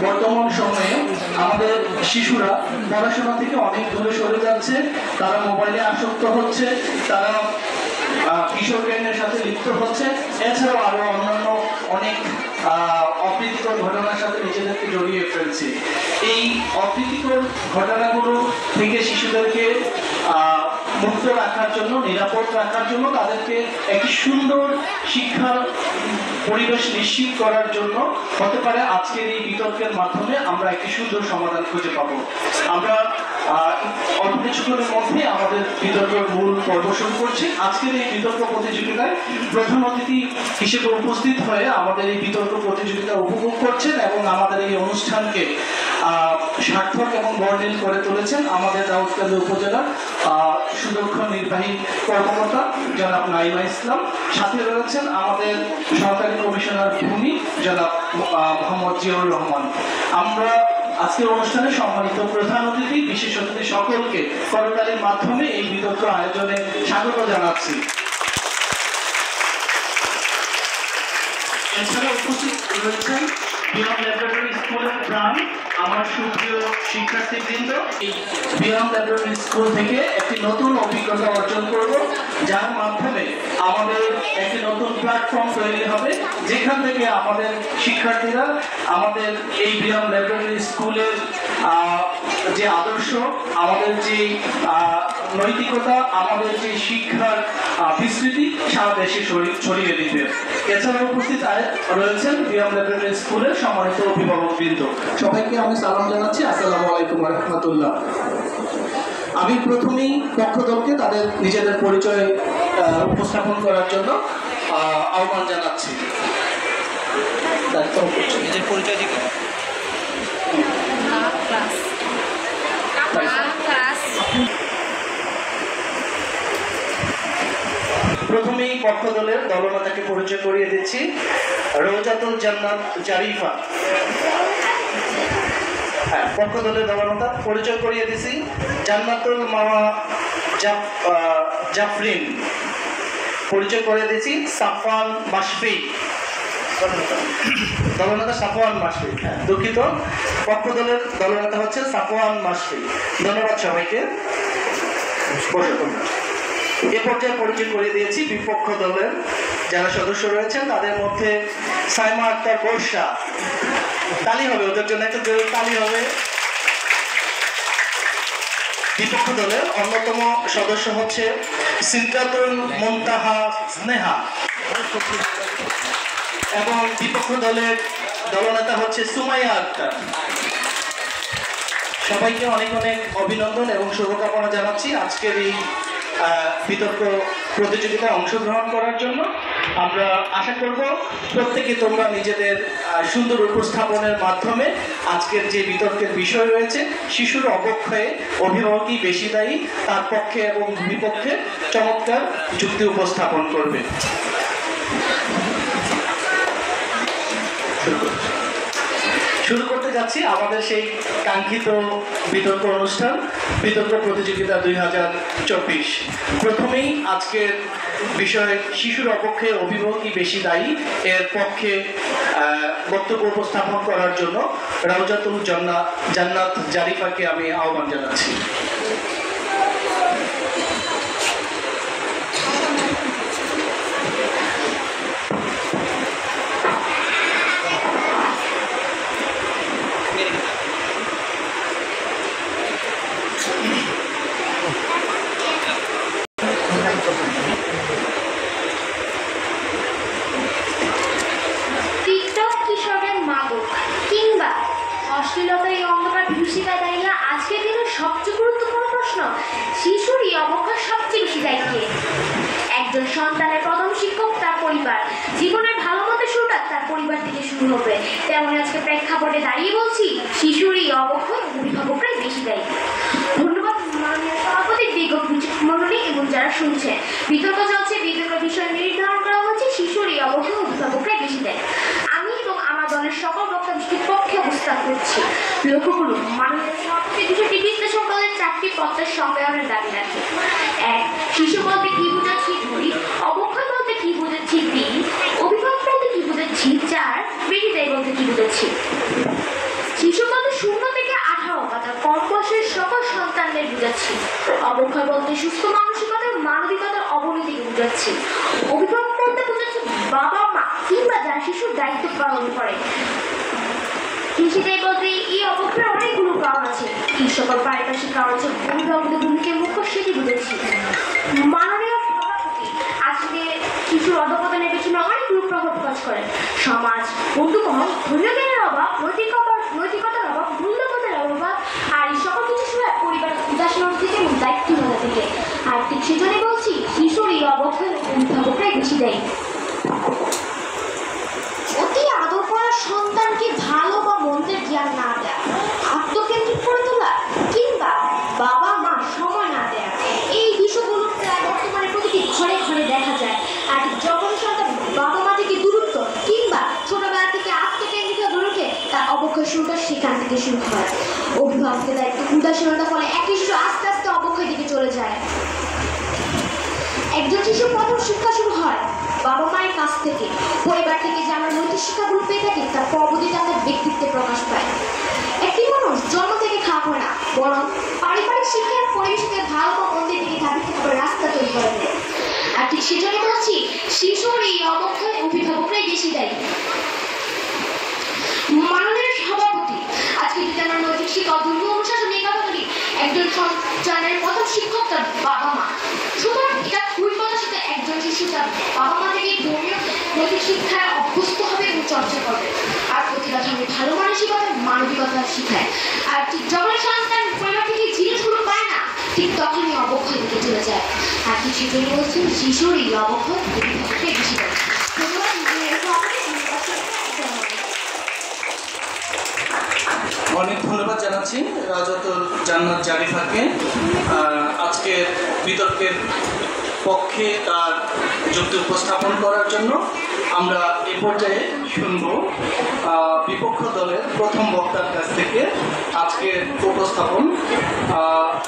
বর্তমান সময়ে আমাদের শিশুরা পড়াশোনা থেকে অনেক দূরে সরে যাচ্ছে, তারা মোবাইলে আসক্ত হচ্ছে, তারা কিশোর গ্যাংয়ের সাথে লিপ্ত হচ্ছে, এছাড়াও আরো অন্যান্য অনেক অপ্রীতিকর ঘটনার সাথে নিজেদেরকে জড়িয়ে ফেলছে। এই অপ্রীতিকর ঘটনাগুলো থেকে শিশুদেরকে মুক্ত রাখার জন্য, নিরাপদ রাখার জন্য, তাদেরকে একটি সুন্দর শিক্ষার পরিবেশ নিশ্চিত করার জন্য হতে পারে আজকের এই বিতর্কের মাধ্যমে আমরা একটি সুন্দর সমাধান খুঁজে পাবো। আমরা অল্প কিছুক্ষণের মধ্যে আমাদের বিতর্কের মূল পর্ব শুরু করছি। আজকের এই বিতর্ক প্রতিযোগিতায় প্রধান অতিথি হিসেবে উপস্থিত হয়ে আমাদের এই বিতর্ক প্রতিযোগিতা উপভোগ করছেন এবং আমাদের এই অনুষ্ঠানকে সার্থক এবং বর্ণিল করে তুলেছেন আমাদের দাউদকান্দি উপজেলার সুদক্ষ নির্বাহী কর্মকর্তা জনাব নাইমা ইসলাম। সাথে রয়েছেন আমাদের সরকারি কমিশনার ভূমি জনাব মোহাম্মদ জিয়াউর রহমান। আমরা আজকের অনুষ্ঠানে সম্মানিত প্রধান অতিথি, বিশেষ অতিথি সকলকে করতালির মাধ্যমে এই বিতর্ক আয়োজনে স্বাগত জানাচ্ছি। এছাড়া উপস্থিত রয়েছেন বিয়ন্ড ল্যাবরেটরি স্কুলের প্রাণ আমার সুপ্রিয় শিক্ষার্থীবৃন্দ। এই বিয়ন্ড ল্যাবরেটরি স্কুল থেকে একটি নতুন অভিজ্ঞতা অর্জন করব, যার মাধ্যমে আমাদের একটি নতুন প্ল্যাটফর্ম তৈরি হবে, যেখান থেকে আমাদের শিক্ষার্থীরা আমাদের এই বিয়ন্ড ল্যাবরেটরি স্কুলের যে আদর্শ, আমাদের যে নৈতিকতা, আমাদের যে শিক্ষার বিস্তৃতি সারা দেশে ছড়িয়ে দিতে। এছাড়া উপস্থিত রয়েছেন বিয়ন্ড ল্যাবরেটরি স্কুলের সম্মানিত অভিভাবকবৃন্দ। সবাইকে আমি সালাম জানাচ্ছি, আসসালামু আলাইকুম ওয়া রাহমাতুল্লাহ। আমি প্রথমেই পক্ষ দলকে তাদের নিজেদের পরিচয় উপস্থাপন করার জন্য আহ্বান জানাচ্ছি। নিজের পরিচয় দিকে প্রথমেই পক্ষ দলের দলনেতাকে পরিচয় করিয়ে দিচ্ছি। রওজাতুল জান্নাত জারিফা। হ্যাঁ, পক্ষ দলের দলনেতা পরিচয় করিয়ে দিচ্ছি। জান্নাতুল মাওয়া জাফরিন। পরিচয় করিয়ে দিচ্ছি সাফওয়ান মাশফি। দলনেতা সাফওয়ান মাশফি। হ্যাঁ, দুঃখিত, পক্ষ দলের দলনেতা হচ্ছে সাফওয়ান মাশফি। ধন্যবাদ সবাইকে। এ পর্যায়ে পরিচয় করিয়ে দিয়েছি বিপক্ষ দলের যারা সদস্য রয়েছেন, তাদের মধ্যে সাইমা আক্তার বর্ষা। তালি হবে ওদের জন্য, একটা জোরে তালি হবে। বিপক্ষ দলের অন্যতম সদস্য হচ্ছে সিদ্ধাতুল মুনতাহা স্নেহা এবং বিপক্ষ দলের দলনেতা হচ্ছে সুমাইয়া আক্তার। সবাইকে অনেক অনেক অভিনন্দন এবং শুভকামনা জানাচ্ছি আজকের এই বিতর্ক প্রতিযোগিতায় অংশগ্রহণ করার জন্য। আমরা আশা করব প্রত্যেকে তোমরা নিজেদের সুন্দর উপস্থাপনের মাধ্যমে আজকের যে বিতর্কের বিষয় রয়েছে, শিশুর অবক্ষয়ে অভিভাবকই বেশি দায়ী, তার পক্ষে এবং বিপক্ষে চমৎকার যুক্তি উপস্থাপন করবে। শুরু করতে যাচ্ছি আমাদের সেই কাঙ্ক্ষিত বিতর্ক অনুষ্ঠান, বিতর্ক প্রতিযোগিতা 2024। প্রথমেই আজকের বিষয় শিশুর অপক্ষে অভিভাবকই বেশি দায়ী, এর পক্ষে বক্তব্য উপস্থাপন করার জন্য রওজাতুল জান্নাত জারিফাকে আমি আহ্বান জানাচ্ছি। একজন সন্তানের প্রথম শিক্ষক তার পরিবার। জীবনের ভালো মতো শুরুটা তার পরিবার থেকে শুরু হবে। তেমন আজকে প্রেক্ষাপটে দাঁড়িয়ে বলছি, শিশুর এই অবক্ষয় অভিভাবকরাই বেশি দায়ী। ধন্যবাদ মাননীয় সভাপতি, বিজ্ঞ মণ্ডলী এবং যারা শুনছেন। বিতর্ক চলছে, বিতর্ক বিষয় নির্ধারণ করা হচ্ছে, শিশুর এই অবক্ষয় অভিভাবকরাই বেশি দায়ী। আমি এবং আমার দলের সকল বক্তব্যের পক্ষে অবস্থান করছি। লক্ষ্য করুন, মাননীয় সভাপতি বিষয়টি বিশ্লেষণ করলে 4টি পত্রের সংজ্ঞায়নের দাবি রাখে। 1. শিশু বলতে কি বোঝাচ্ছি 2, অবক্ষয় বলতে কি বোঝাচ্ছি 3, অভিভাবক বলতে কি বোঝাচ্ছি 4, বেশি দায়ী বলতে কি বোঝাচ্ছি। অবক্ষয় বলতে সুস্থ মানসিকতা ও মানবিকতার অবনতিকে বোঝাচ্ছে। অভিভাবক বলতে বোঝাচ্ছে বাবা মা কিংবা যারা শিশুর দায়িত্ব পালন করে। কৃষিটাই বলতে এই অবক্ষয়ের অনেকগুলো কারণ আছে। এই সকল পারিপার্শ্বিক কারণ হচ্ছে অভিভাবকের ভূমিকায় মুখ্য, সেটি বুঝেছি। মাননীয় সভাপতি, আজকে শিশুর অধঃপতনের পেছনে অনেকগুলো প্রভাব কাজ করে। সমাজ, বন্ধুমহল, ধৈর্য জ্ঞানের অভাব, নৈতিকতার অভাব, মূল্যবোধের অভাব, আর এই সকল কিছু শুনে পরিবার উদাসীনতা থেকে এবং দায়িত্বহীনতা থেকে। আর ঠিক সেজন্যই বলছি শিশুর এই অবক্ষয় অভিভাবকরাই বেশি দেয়। অতি আদর করা সন্তানকে ভালো বা মন্দের জ্ঞান না দেয়া, আত্মকেন্দ্রিক করে তোলা কিংবা বাবা মা সময় না দেয়া, এই বিষয়গুলো প্রায় বর্তমানে প্রতিটি ঘরে ঘরে দেখা যায়। আর যখন সন্তান বাবা মা থেকে দূরত্ব কিংবা ছোটবেলা থেকে আত্মকেন্দ্রিক গড়ে ওঠে, তার অবক্ষয় শুরুটা সেখান থেকে শুরু হয়। অভিভাবকের দায়িত্ব উদাসীনতার ফলে একই শিশু আস্তে আস্তে অবক্ষয় দিকে চলে যায়। একজন শিশুর প্রথম শিক্ষা শুরু হয় বাবা মায়ের কাছ থেকে। পরিবার থেকে যে আমরা নৈতিক শিক্ষাগুলো পেয়ে থাকি তার পরবর্তীতে আমাদের ব্যক্তিত্বে প্রকাশ পায়। একটি মানুষ জন্ম থেকে খারাপ হয় না, বরং পারিবারিক শিক্ষার পরিবেশকে ভালো বা মন্দির দিকে ধাবিত করে রাস্তা তৈরি করে দেয়। আর ঠিক সেজন্য বলছি শিশুর এই অবক্ষয় অভিভাবকরাই বেশি দেয়। মাননীয় সভাপতি, আজকে যদি আমরা নৈতিক শিক্ষা ধর্মীয় অনুশাসন নিয়ে কথা বলি, একজন সন্তানের প্রথম শিক্ষক তার বাবা মা। সুতরাং এটা খুবই কথা সাথে একজন শিশু তার বাবা মা থেকে ধর্মীয় নৈতিক শিক্ষায় অভ্যস্ত হবে এবং চর্চা করবে। আর প্রতিটা ধর্মে ভালো মানসিকতা মানবিকতা শিখায়। আর ঠিক যখন সন্তান পরিবার থেকে জিনিসগুলো পায় না, ঠিক তখনই অবক্ষয় দিকে চলে যায়। আর ঠিক সেজন্য বলছি শিশুর এই অবক্ষয় অভিভাবককে বেশি করে। অনেক ধন্যবাদ জানাচ্ছি রাজাতুল জান্নাত জারিফাকে আজকের বিতর্কের পক্ষে তার যুক্তি উপস্থাপন করার জন্য। আমরা এ পর্যায়ে শুনব বিপক্ষ দলের প্রথম বক্তার কাছ থেকে আজকের উপস্থাপন।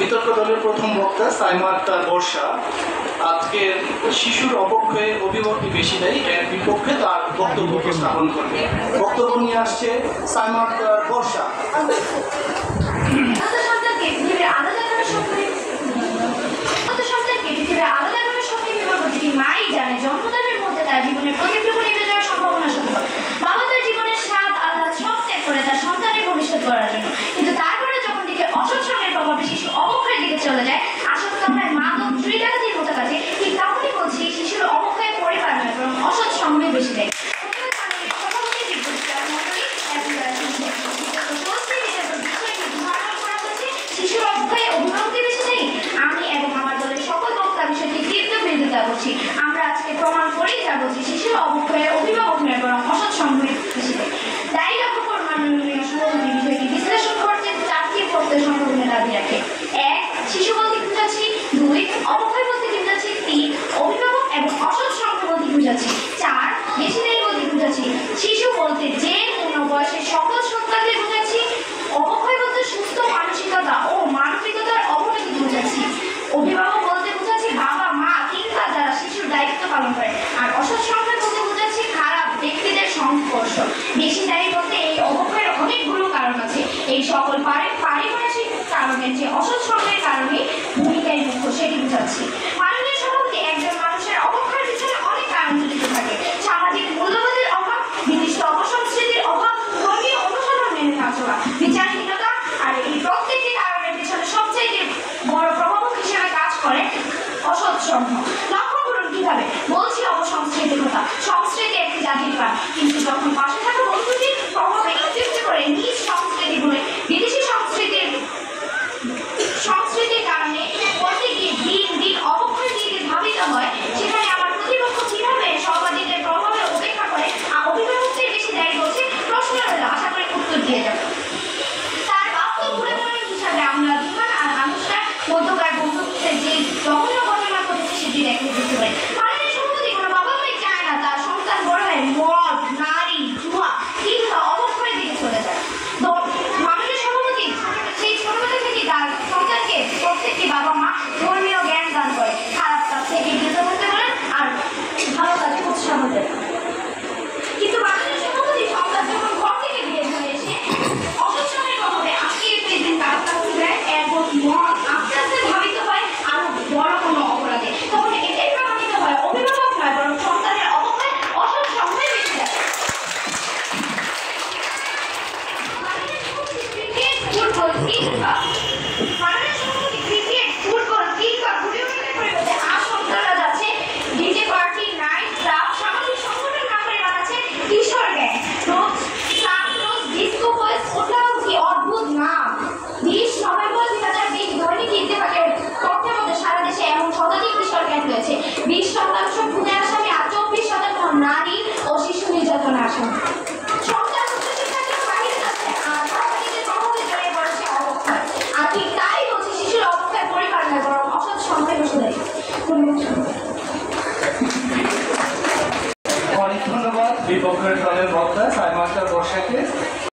বিতর্ক দলের প্রথম বক্তা সাইমা আক্তার বর্ষা আজকের শিশুর অবক্ষয়ে অভিভাবকই বেশি দেয় এর বিপক্ষে তার বক্তব্য উপস্থাপন করবে। বক্তব্য নিয়ে আসছে সাইমা আক্তার বর্ষা। মাই জানে জন্মদানের মধ্যে তার জীবনের প্রতিটুকু নিভে যাওয়ার সম্ভাবনা সত্য। বাবা তার জীবনের স্বাদ আল্লাহ সব ত্যাগ করে তার সন্তানের ভবিষ্যৎ করার জন্য, কিন্তু তারপরে যখন দিকে অসৎ সঙ্গের প্রভাবে শিশু অবক্ষয়ের দিকে চলে যায়, আসক্ত হয় মাদক চুরি ডাকাতির মতো কাজে, ঠিক তখনই বলছি শিশুর অবক্ষয়ের পরিবার নয় বরং অসৎ সঙ্গে বেশি দেয়। শিশুর অবক্ষয়ে অভিভাবককে বেশি দেয়। আমি এবং আমার দলের সকল বক্তা বিষয়টি তীব্র বিরোধিতা করছি। আমরা আজকে প্রমাণ করেই যা বলছি শিশুর অবক্ষয়ে অভিভাবক নয় বরং অসৎ সঙ্গে বেশি দেয়। তাই লক্ষ্য করে মাননীয় সভাপতি বিষয়টি বিশ্লেষণ করতে চারটি প্রত্যয় সংশোধনের দাবি রাখে। 1. শিশু বলতে বুঝাচ্ছি। 2. অবক্ষয় বলতে বুঝাচ্ছি। 3. অভিভাবক এবং অসৎ সঙ্গ বলতে বুঝাচ্ছি। 4. বেশি দেয় বলতে বুঝাচ্ছি। শিশু বলতে যে কোনো বয়সের সকল সন্তানদের বুঝাচ্ছি। অবক্ষয় বলতে সুস্থ মানসিকতা ও মানবিকতার অবনতি বুঝাচ্ছি। অভিভাবক বলতে বুঝাচ্ছি বাবা মা কিংবা যারা শিশুর দায়িত্ব পালন করে। আর অসৎ সঙ্গ বলতে বুঝাচ্ছি খারাপ ব্যক্তিদের সংস্পর্শ। বেশি দায়ী বলতে এই অবক্ষয়ের অনেকগুলো কারণ আছে। এই সকল পারিপার্শ্বিক কারণের যে অসৎ সঙ্গের কারণে ভূমিকায় মুখ্য, সেটি বুঝাচ্ছি। মাননীয় সভাপতি, একজন মানুষের অবক্ষয়ের পিছনে অনেক কারণ জড়িত থাকে। সামাজিক মূল্যবোধের অভাব, নির্দিষ্ট অপসংস্কৃতির অভাব, ধর্মীয় অনুশাসন মেনে না চলা, বিচারহীনতা। আর এই প্রত্যেকটি কারণের পিছনে সবচেয়ে বড় প্রভাবক হিসেবে কাজ করে অসৎ সঙ্গ। লক্ষ্য করুন কিভাবে বলছি অপসংস্কৃতির কথা। সংস্কৃতি একটি জাতির প্রাণ, কিন্তু যখন পাশে থাকা বন্ধুটির প্রভাবে ইত্যুক্তি করে নিজ সংস্কৃতিগুলো বিদেশি সংস্কৃতির কারণে করতে গিয়ে দিন দিন অবক্ষয়ের দিকে ধাবিত হয়, সেখানে আমার প্রতিপক্ষ কিভাবে সহবাদীদের প্রভাবে উপেক্ষা করে অভিভাবকদের বেশি দায়ী বলছে প্রশ্ন হলো। আশা করে উত্তর দিয়ে যাবে। তার বাস্তব উদাহরণ হিসাবে আমরা বিমান আর মানুষরা মধ্যকার বন্ধুত্বের যে জঘন্য ঘটনা ঘটেছে সেটি দেখে বুঝতে পারি। মাননীয় সভাপতি, কোনো বাবা মাই চায় না তার সন্তান বড় হয় মদ, নারী, জুয়া শিক্ষা